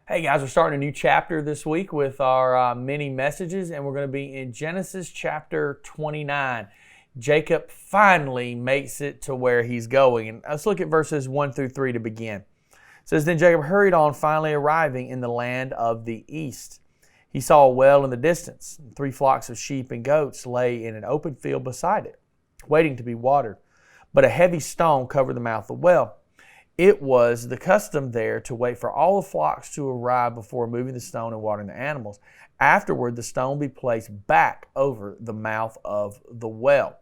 Hey guys, we're starting a new chapter this week with our mini messages, and we're going to be in Genesis chapter 29. Jacob finally makes it to where he's going. And let's look at verses 1 through 3 to begin. It says, Then Jacob hurried on, finally arriving in the land of the east. He saw a well in the distance. 3 flocks of sheep and goats lay in an open field beside it, waiting to be watered. But a heavy stone covered the mouth of the well. It was the custom there to wait for all the flocks to arrive before moving the stone and watering the animals. Afterward, the stone be placed back over the mouth of the well.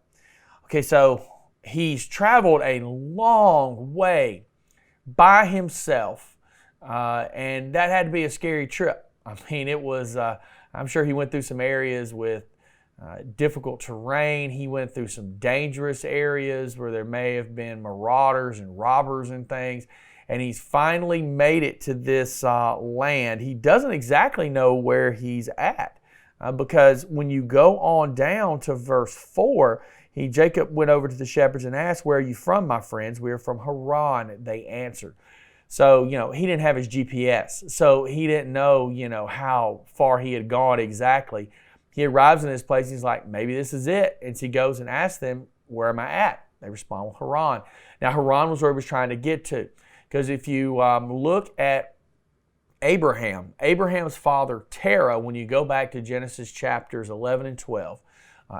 Okay, so he's traveled a long way by himself, and that had to be a scary trip. I mean, it was, I'm sure he went through some areas with difficult terrain. He went through some dangerous areas where there may have been marauders and robbers and things. And he's finally made it to this land. He doesn't exactly know where he's at because when you go on down to verse 4, Jacob went over to the shepherds and asked, "Where are you from, my friends?" "We are from Haran," they answered. So, he didn't have his GPS. So he didn't know, how far he had gone exactly. He arrives in this place, and he's like, maybe this is it. And so he goes and asks them, "Where am I at?" They respond with Haran. Now, Haran was where he was trying to get to. Because if you look at Abraham's father, Terah, when you go back to Genesis chapters 11 and 12,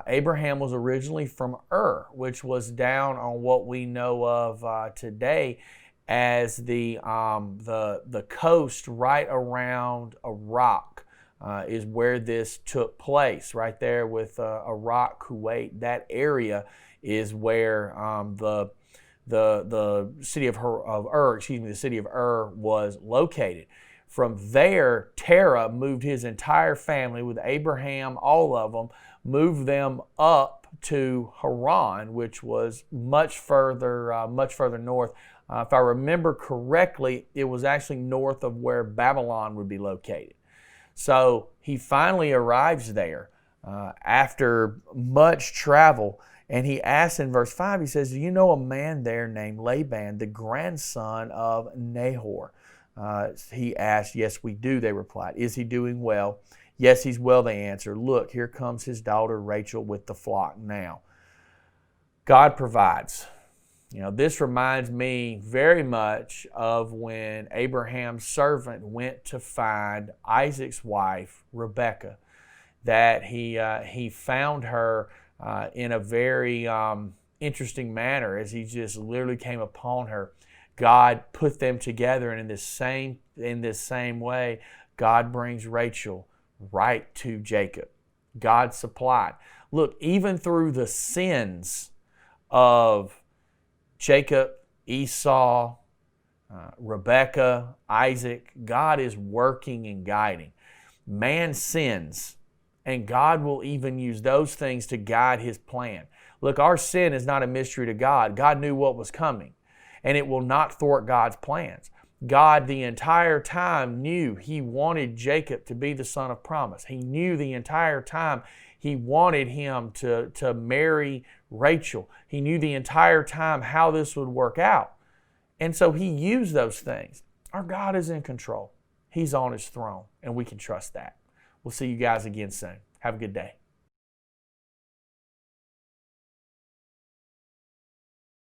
Abraham was originally from Ur, which was down on what we know of today as the coast right around Iraq. Is where this took place, right there with Iraq, Kuwait. That area is where the city of Ur was located. From there, Terah moved his entire family with Abraham, all of them, moved them up to Haran, which was much further north. If I remember correctly, it was actually north of where Babylon would be located. So he finally arrives there after much travel, and he asks in verse 5, he says, "Do you know a man there named Laban, the grandson of Nahor?" He asked. "Yes, we do," they replied. "Is he doing well?" "Yes, he's well," they answered. "Look, here comes his daughter Rachel with the flock now." God provides. This reminds me very much of when Abraham's servant went to find Isaac's wife, Rebekah, that he found her in a very interesting manner as he just literally came upon her. God put them together, and in this same way, God brings Rachel right to Jacob. God supplied. Look, even through the sins of Jacob, Esau, Rebekah, Isaac, God is working and guiding. Man sins, and God will even use those things to guide his plan. Look, our sin is not a mystery to God. God knew what was coming, and it will not thwart God's plans. God the entire time knew he wanted Jacob to be the son of promise. He knew the entire time he wanted him to marry Rachel. He knew the entire time how this would work out. And so he used those things. Our God is in control. He's on his throne, and we can trust that. We'll see you guys again soon. Have a good day.